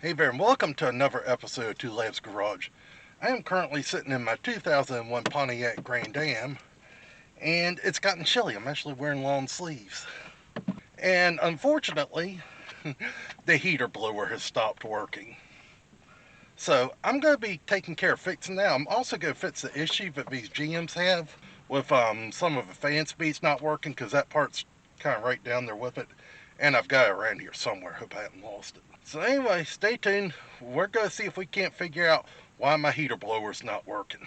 Hey there, and welcome to another episode of Two Labs Garage. I am currently sitting in my 2001 Pontiac Grand, and it's gotten chilly. I'm actually wearing long sleeves. And unfortunately, the heater blower has stopped working. So I'm going to be taking care of fixing that. I'm also going to fix the issue that these GMs have with some of the fan speeds not working, because that part's kind of right down there with it. And I've got it around here somewhere. Hope I haven't lost it. So anyway, stay tuned. We're going to see if we can't figure out why my heater blower's not working.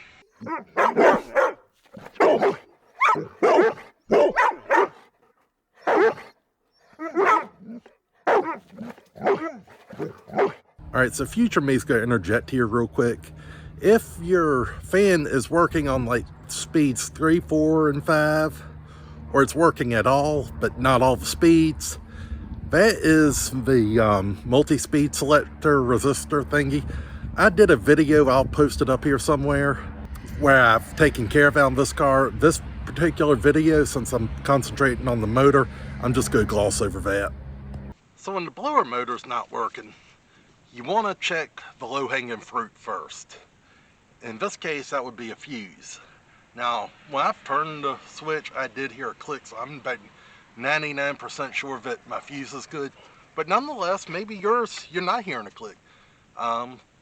Alright, so future me's going to interject here real quick. If your fan is working on like speeds 3, 4, and 5, or it's working at all, but not all the speeds, that is the multi-speed selector resistor thingy. I did a video, I'll post it up here somewhere, where I've taken care of it on this car. This particular video, since I'm concentrating on the motor, I'm just going to gloss over that. So when the blower motor's not working, you want to check the low-hanging fruit first. In this case, that would be a fuse. Now, when I've turned the switch, I did hear a click, so I'm about 99% sure that my fuse is good. But nonetheless, maybe yours, you're not hearing a click.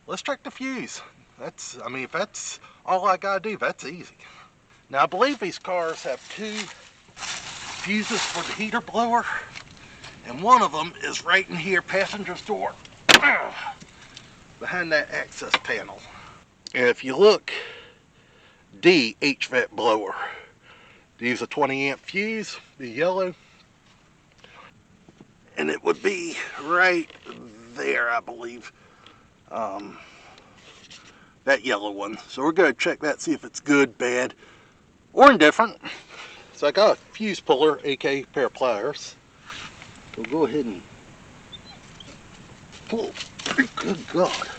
Let's check the fuse. If that's all I gotta do, that's easy. Now, I believe these cars have 2 fuses for the heater blower, and one of them is right in here, passenger's door, behind that access panel. And if you look, D, HVAC blower. These a 20 amp fuse, the yellow. And it would be right there, I believe. That yellow one. So we're going to check that, see if it's good, bad, or indifferent. So I got a fuse puller, aka pair of pliers. We'll go ahead and pull. Good God.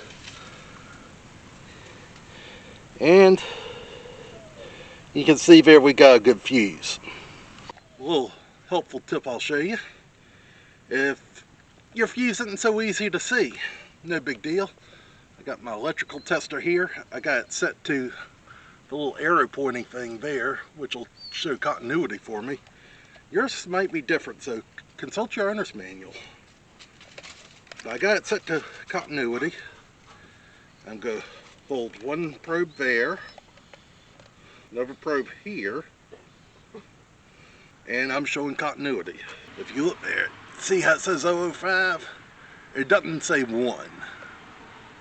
And you can see there we got a good fuse. A little helpful tip I'll show you. If your fuse isn't so easy to see, no big deal. I got my electrical tester here. I got it set to the little arrow pointing thing there, which will show continuity for me. Yours might be different, so consult your owner's manual. I got it set to continuity. I'm going to hold one probe there, another probe here, and I'm showing continuity. If you look there, see how it says 005? It doesn't say 1,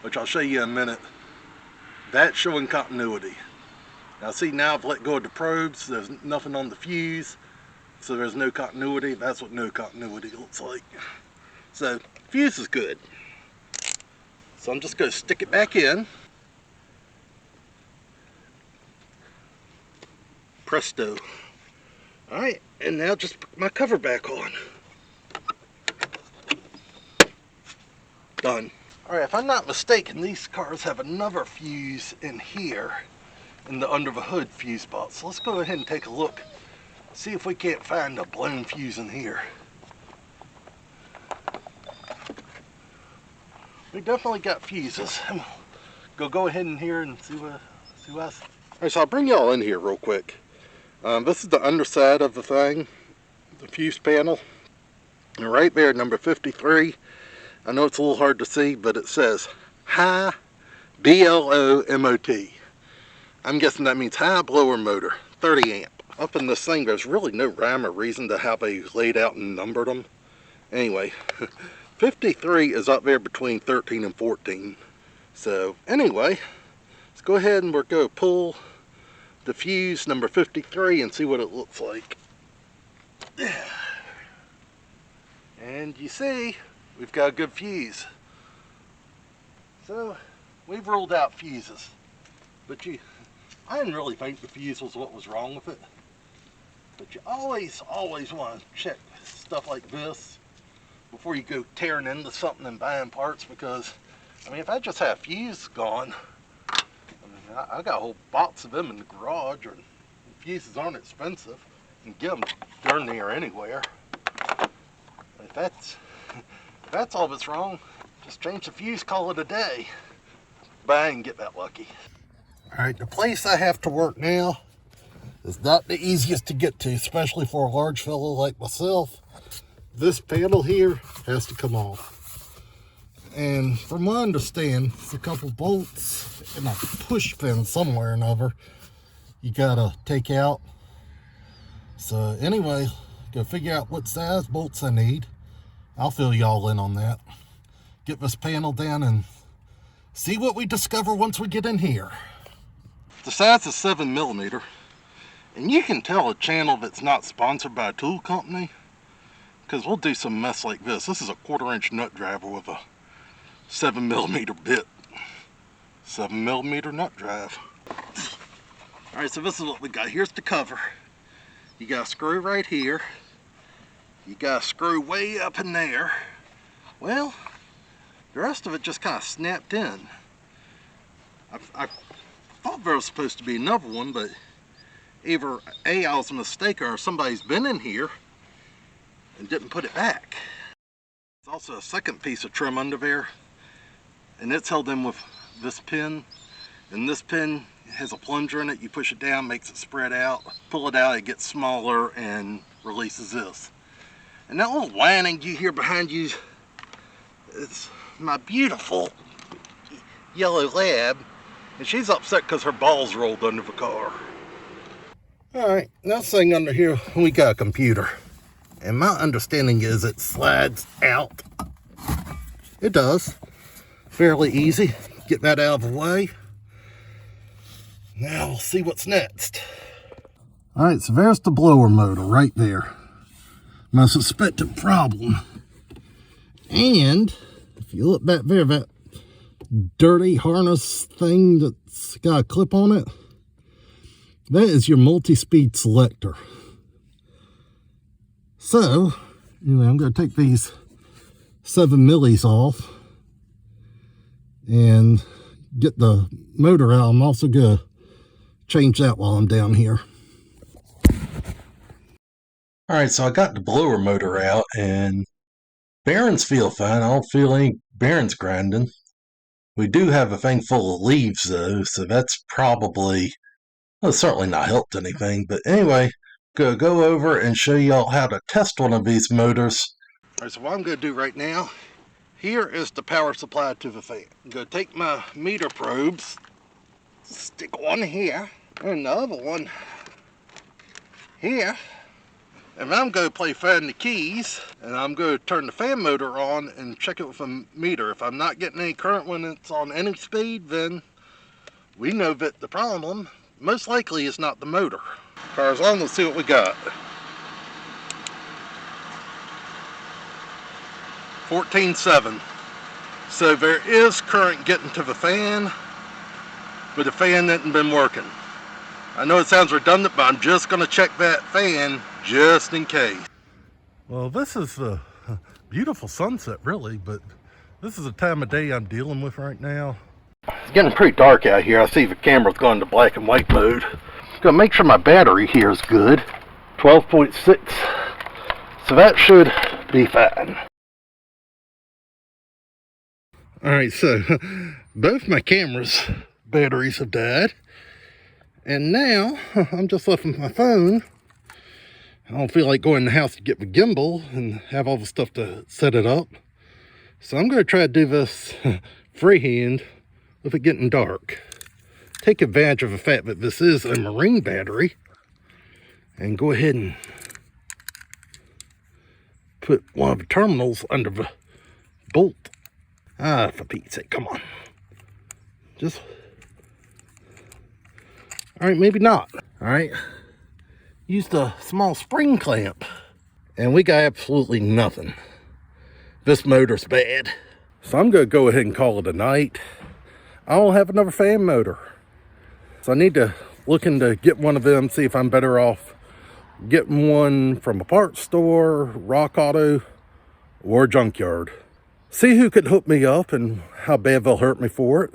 which I'll show you in a minute. That's showing continuity. Now see, now I've let go of the probes, there's nothing on the fuse, so there's no continuity. That's what no continuity looks like. So, fuse is good. So I'm just going to stick it back in. Presto. Alright, and now just put my cover back on. Done. Alright, if I'm not mistaken, these cars have another fuse in here, in the under the hood fuse box. So let's go ahead and take a look. See if we can't find a blown fuse in here. We definitely got fuses. Go ahead in here and see what else. Alright, so I'll bring y'all in here real quick. This is the underside of the thing, the fuse panel. And right there, number 53. I know it's a little hard to see, but it says high BLOMOT. I'm guessing that means high blower motor, 30 amp. Up in this thing, there's really no rhyme or reason to how they laid out and numbered them. Anyway, 53 is up there between 13 and 14. So anyway, let's go ahead and we're going to pull the fuse number 53 and see what it looks like. And you see, we've got a good fuse. So we've ruled out fuses. But I didn't really think the fuse was what was wrong with it. But you always want to check stuff like this before you go tearing into something and buying parts, because if I just have a fuse gone, I got a whole box of them in the garage, and fuses aren't expensive. You can get them darn near anywhere. If that's all that's wrong, Just change the fuse, call it a day. But I didn't get that lucky. Alright, the place I have to work now is not the easiest to get to, especially for a large fellow like myself. This panel here has to come off. And from what I understand, it's a couple bolts and a push pin somewhere or another you gotta take out. So anyway, go figure out what size bolts I need. I'll fill y'all in on that. Get this panel down and see what we discover once we get in here. The size is 7mm, and you can tell a channel that's not sponsored by a tool company, because we'll do some mess like this. This is a 1/4" nut driver with a 7mm bit. 7mm nut drive. Alright, so this is what we got. Here's the cover. You got a screw right here. You got a screw way up in there. Well, the rest of it just kind of snapped in. I thought there was supposed to be another one, but either A, I was a mistake, or somebody's been in here and didn't put it back. There's also a second piece of trim under there, and it's held in with this pin. And this pin has a plunger in it. You push it down, makes it spread out. Pull it out, it gets smaller and releases this. And that little whining you hear behind you, it's my beautiful yellow lab, and she's upset because her balls rolled under the car. Alright, next thing under here, we got a computer. And my understanding is it slides out. It does. Fairly easy. Get that out of the way. Now we'll see what's next. Alright, so there's the blower motor right there. My suspected problem. And if you look back there, that dirty harness thing that's got a clip on it, that is your multi-speed selector. So, anyway, I'm going to take these 7mm off and get the motor out. I'm also going to change that while I'm down here. Alright, so I got the blower motor out, and bearings feel fine. I don't feel any bearings grinding. We do have a thing full of leaves though, so that's probably, well, certainly not helped anything. But anyway, gonna go over and show y'all how to test one of these motors. Alright, so what I'm gonna do right now, here is the power supply to the fan. I'm gonna take my meter probes, stick one here, and the other one here. And I'm going to play find the keys, and I'm going to turn the fan motor on and check it with a meter. If I'm not getting any current when it's on any speed, then we know that the problem most likely is not the motor. Car's on, let's see what we got. 14.7. So there is current getting to the fan, but the fan hasn't been working. I know it sounds redundant, but I'm just going to check that fan just in case. Well, this is a beautiful sunset really, but this is the time of day I'm dealing with right now. It's getting pretty dark out here. I see the camera's gone to black and white mode. I'm going to make sure my battery here is good. 12.6. So that should be fine. Alright, so both my cameras' batteries have died. And now I'm just left with my phone. I don't feel like going in the house to get the gimbal and have all the stuff to set it up. So I'm going to try to do this freehand with it getting dark. Take advantage of the fact that this is a marine battery. And go ahead and put one of the terminals under the bolt. Ah, for Pete's sake, come on. Just... Alright, maybe not. Alright. Used a small spring clamp. And we got absolutely nothing. This motor's bad. So I'm going to go ahead and call it a night. I don't have another fan motor. So I need to look into get one of them, see if I'm better off getting one from a parts store, Rock Auto, or a junkyard. See who could hook me up and how bad they'll hurt me for it.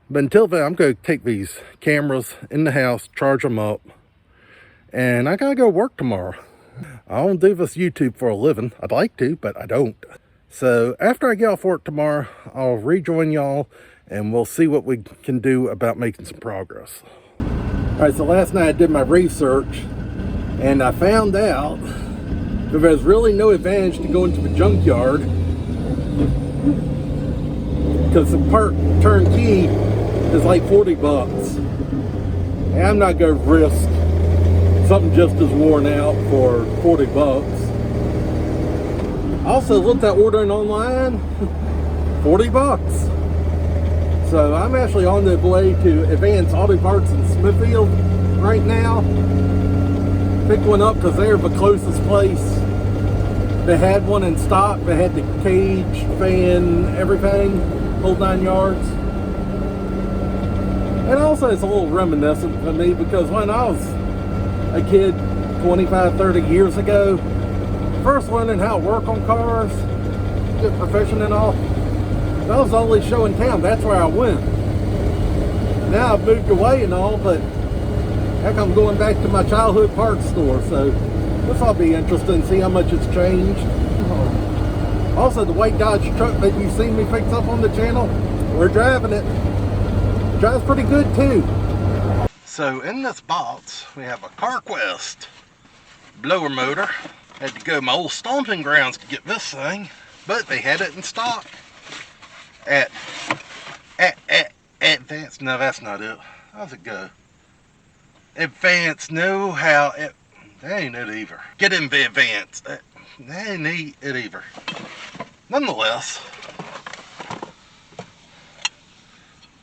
But until then, I'm going to take these cameras in the house, charge them up, and I got to go work tomorrow. I don't do this YouTube for a living. I'd like to, but I don't. So after I get off work tomorrow, I'll rejoin y'all and we'll see what we can do about making some progress. All right, so last night I did my research and I found out that there's really no advantage to going to the junkyard because the part turnkey is like 40 bucks. And I'm not gonna risk something just as worn out for 40 bucks. Also looked at ordering online, 40 bucks. So I'm actually on the way to Advanced Auto Parts in Smithfield right now. Picked one up because they're the closest place. They had one in stock. They had the cage, fan, everything, whole 9 yards. And also it's a little reminiscent for me because when I was a kid 25, 30 years ago, first learning how to work on cars, get proficient and all, that was the only show in town. That's where I went. Now I've moved away and all, but heck, I'm going back to my childhood parts store, so this will be interesting to see how much it's changed. Also, the white Dodge truck that you've seen me fix up on the channel, we're driving it. Drives pretty good too. So in this box, we have a CarQuest blower motor. Had to go to my old stomping grounds to get this thing, but they had it in stock at Advanced. No, that's not it. How's it go? Advanced know-how. That ain't it either. Get in the Advanced. That ain't it either. Nonetheless,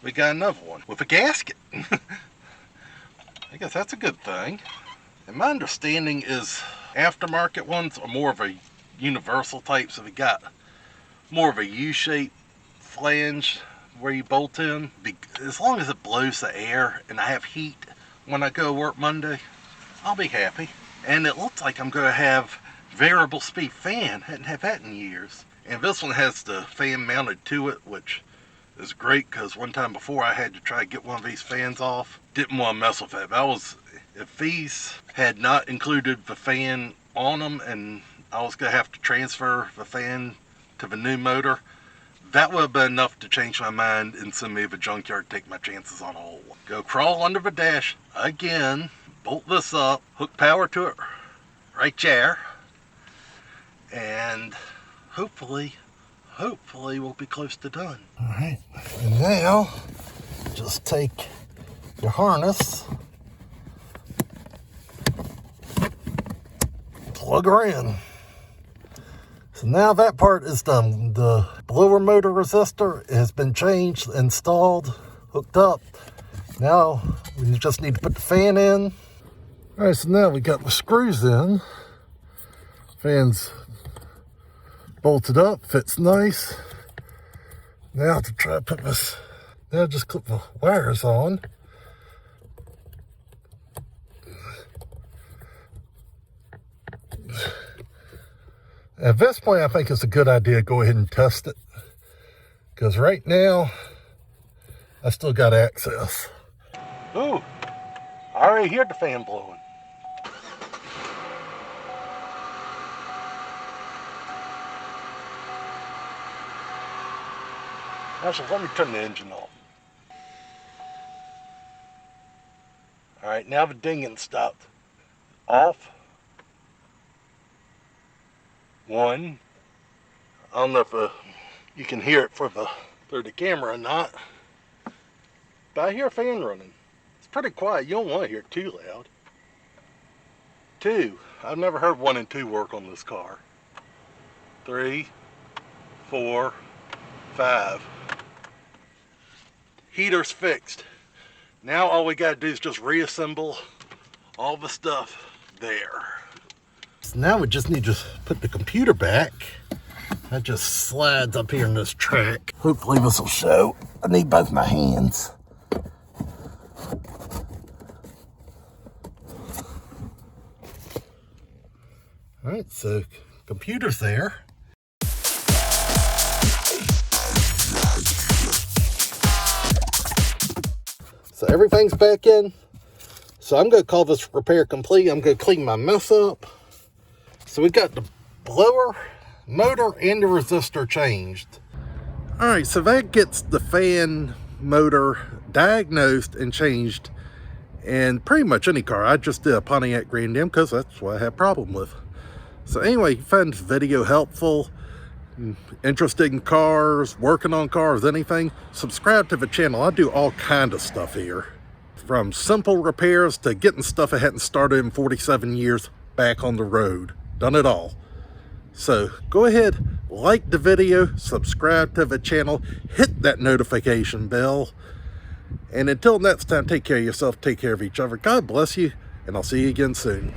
we got another one with a gasket. I guess that's a good thing. And my understanding is aftermarket ones are more of a universal type, so we got more of a U-shaped flange where you bolt in. As long as it blows the air and I have heat when I go to work Monday, I'll be happy. And it looks like I'm going to have variable speed fan. Hadn't had that in years. And this one has the fan mounted to it, which is great because one time before I had to try to get one of these fans off. Didn't want to mess with that. If these had not included the fan on them and I was going to have to transfer the fan to the new motor, that would have been enough to change my mind and send me to the junkyard, take my chances on a whole one. Go crawl under the dash again, bolt this up, hook power to it right there, and hopefully we'll be close to done. Alright, and now just take your harness, plug her in. So now that part is done. The blower motor resistor has been changed, installed, hooked up. Now we just need to put the fan in. Alright, so now we got the screws in. Fan's bolted up, fits nice. Now to try to put this, now just clip the wires on. At this point, I think it's a good idea to go ahead and test it. Because right now, I still got access. Ooh, I already hear the fan blowing. Actually, let me turn the engine off. Alright, now the dinging stopped. Off. One. I don't know if you can hear it through the camera or not, but I hear a fan running. It's pretty quiet. You don't want to hear it too loud. 2. I've never heard 1 and 2 work on this car. 3, 4, 5. Heater's fixed. Now all we got to do is just reassemble all the stuff there. So now we just need to put the computer back. That just slides up here in this track. Hopefully this will show. I need both my hands. All right, so computer's there. So everything's back in. So I'm going to call this repair complete. I'm going to clean my mess up. So we got the blower motor and the resistor changed. All right, so that gets the fan motor diagnosed and changed in pretty much any car. I just did a Pontiac Grand because that's what I had a problem with. So anyway, you find this video helpful, interested in cars, working on cars, anything, subscribe to the channel. I do all kind of stuff here, from simple repairs to getting stuff I hadn't started in 47 years back on the road. Done it all. So go ahead, like the video, subscribe to the channel, hit that notification bell, and until next time, take care of yourself, take care of each other. God bless you, and I'll see you again soon.